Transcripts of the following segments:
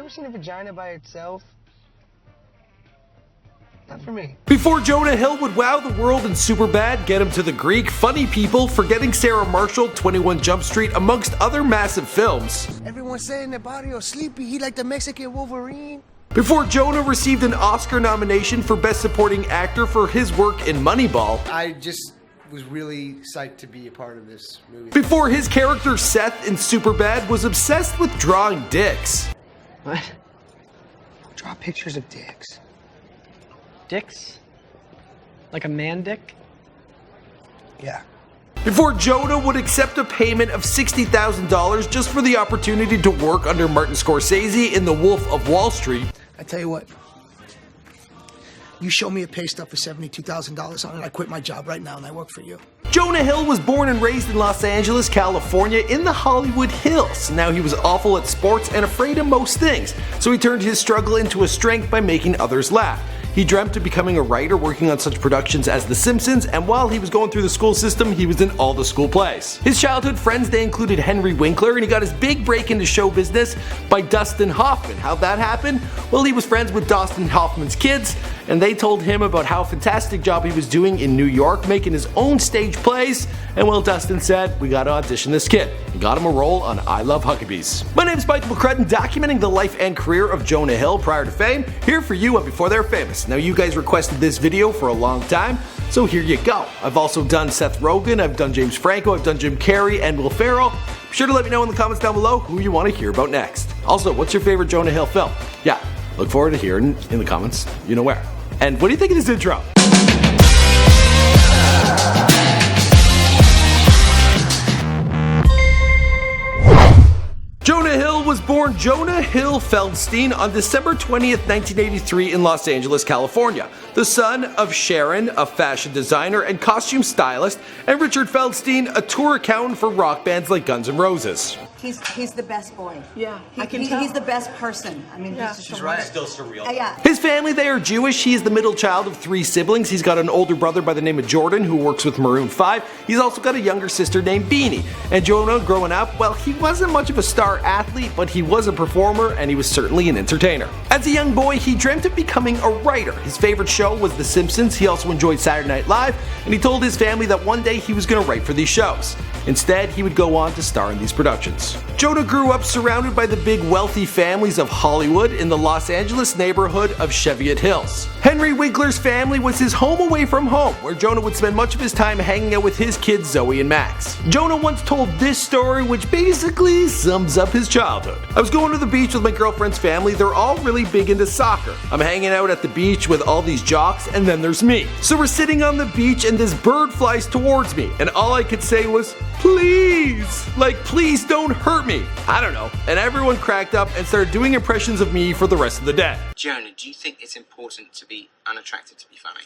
ever seen a vagina by itself? Not for me. Before Jonah Hill would wow the world in Superbad, Get Him to the Greek, Funny People, Forgetting Sarah Marshall, 21 Jump Street, amongst other massive films. Everyone's saying that Barrio Sleepy, he like the Mexican Wolverine. Before Jonah received an Oscar nomination for Best Supporting Actor for his work in Moneyball. I just was really psyched to be a part of this movie. Before his character Seth in Superbad was obsessed with drawing dicks. What? Draw pictures of dicks. Dicks? Like a man dick? Yeah. Before Jonah would accept a payment of $60,000 just for the opportunity to work under Martin Scorsese in The Wolf of Wall Street. I tell you what, you show me a pay stub for $72,000 on it, I quit my job right now and I work for you. Jonah Hill was born and raised in Los Angeles, California in the Hollywood Hills. Now he was awful at sports and afraid of most things, so he turned his struggle into a strength by making others laugh. He dreamt of becoming a writer working on such productions as The Simpsons, and while he was going through the school system, he was in all the school plays. His childhood friends, they included Henry Winkler, and he got his big break into show business by Dustin Hoffman. How'd that happen? Well, he was friends with Dustin Hoffman's kids, and they told him about how fantastic job he was doing in New York, making his own stage plays, and well, Dustin said, we gotta audition this kid. We got him a role on I Lobe Huckabees. My name's Michael McCrudden, documenting the life and career of Jonah Hill prior to fame, here for you and before they're famous. Now, you guys requested this video for a long time, so here you go. I've also done Seth Rogen, I've done James Franco, I've done Jim Carrey and Will Ferrell. Be sure to let me know in the comments down below who you want to hear about next. Also, what's your favorite Jonah Hill film? Yeah, look forward to hearing in the comments, you know where. And what do you think of this intro? Jonah Hill was born Jonah Hill Feldstein on December 20th, 1983 in Los Angeles, California. The son of Sharon, a fashion designer and costume stylist, and Richard Feldstein, a tour accountant for rock bands like Guns N' Roses. He's the best boy. Yeah, I can tell. He's the best person. I mean, he's just right. Still surreal. Yeah. His family, they are Jewish. He is the middle child of 3 siblings. He's got an older brother by the name of Jordan who works with Maroon 5. He's also got a younger sister named Beanie. And Jonah, growing up, well, he wasn't much of a star athlete, but he was a performer and he was certainly an entertainer. As a young boy, he dreamt of becoming a writer. His favorite show was The Simpsons. He also enjoyed Saturday Night Live, and he told his family that one day he was going to write for these shows. Instead, he would go on to star in these productions. Jonah grew up surrounded by the big wealthy families of Hollywood in the Los Angeles neighborhood of Cheviot Hills. Henry Winkler's family was his home away from home, where Jonah would spend much of his time hanging out with his kids Zoe and Max. Jonah once told this story, which basically sums up his childhood. I was going to the beach with my girlfriend's family. They're all really big into soccer. I'm hanging out at the beach with all these jocks, and then there's me. So we're sitting on the beach and this bird flies towards me, and all I could say was, please! Like, please don't hurt me. I don't know. And everyone cracked up and started doing impressions of me for the rest of the day. Jonah, do you think it's important to be unattractive to be funny?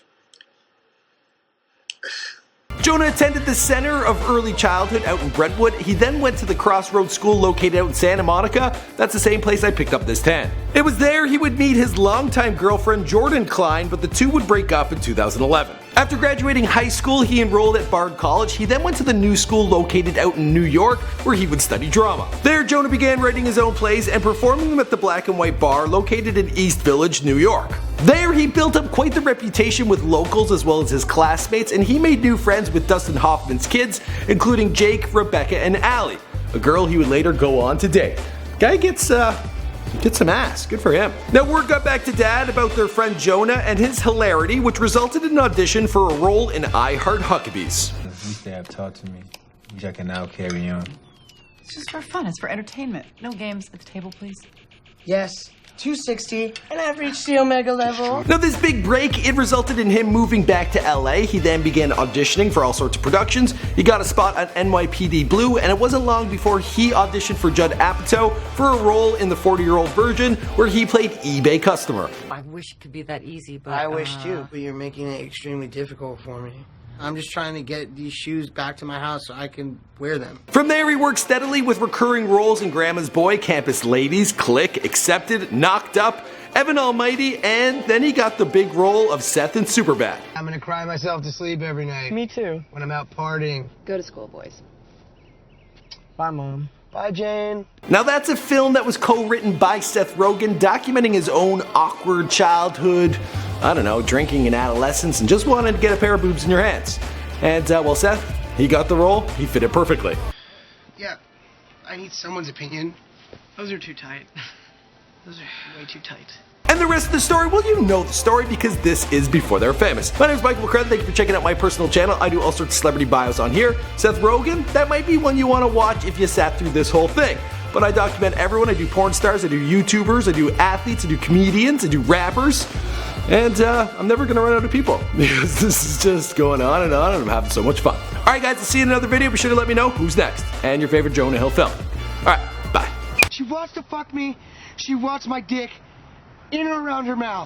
Jonah attended the Center of Early Childhood out in Brentwood. He then went to the Crossroads School located out in Santa Monica. That's the same place I picked up this tan. It was there he would meet his longtime girlfriend Jordan Klein, but the two would break up in 2011. After graduating high school, he enrolled at Bard College. He then went to the New School located out in New York, where he would study drama. There, Jonah began writing his own plays and performing them at the Black and White Bar located in East Village, New York. There, he built up quite the reputation with locals as well as his classmates, and he made new friends with Dustin Hoffman's kids, including Jake, Rebecca, and Allie, a girl he would later go on to date. Guy gets some ass. Good for him. Now, word got back to Dad about their friend Jonah and his hilarity, which resulted in an audition for a role in I Lobe Huckabees. At least they have taught to me, which I can now carry on. It's just for fun. It's for entertainment. No games at the table, please. Yes, 260, and I've reached the Omega level. Now, this big break, it resulted in him moving back to LA. He then began auditioning for all sorts of productions. He got a spot on NYPD Blue, and it wasn't long before he auditioned for Judd Apatow for a role in The 40-Year-Old Virgin, where he played eBay customer. I wish it could be that easy, but I wish too, but you're making it extremely difficult for me. I'm just trying to get these shoes back to my house so I can wear them. From there, he worked steadily with recurring roles in Grandma's Boy, Campus Ladies, Click, Accepted, Knocked Up, Evan Almighty, and then he got the big role of Seth in Superbad. I'm gonna cry myself to sleep every night. Me too. When I'm out partying. Go to school, boys. Bye, Mom. Bye, Jane. Now that's a film that was co-written by Seth Rogen, documenting his own awkward childhood, I don't know, drinking in adolescence, and just wanted to get a pair of boobs in your hands. And, well, Seth, he got the role, he fit it perfectly. Yeah, I need someone's opinion. Those are too tight. Those are way too tight. And the rest of the story, well, you know the story because this is Before They're Famous. My name is Michael McCrudden. Thank you for checking out my personal channel. I do all sorts of celebrity bios on here. Seth Rogen, that might be one you want to watch if you sat through this whole thing. But I document everyone. I do porn stars, I do YouTubers, I do athletes, I do comedians, I do rappers. And I'm never going to run out of people because this is just going on and I'm having so much fun. Alright guys, I'll see you in another video. Be sure to let me know who's next and your favorite Jonah Hill film. Alright, bye. She wants to fuck me. She wants my dick in or around her mouth.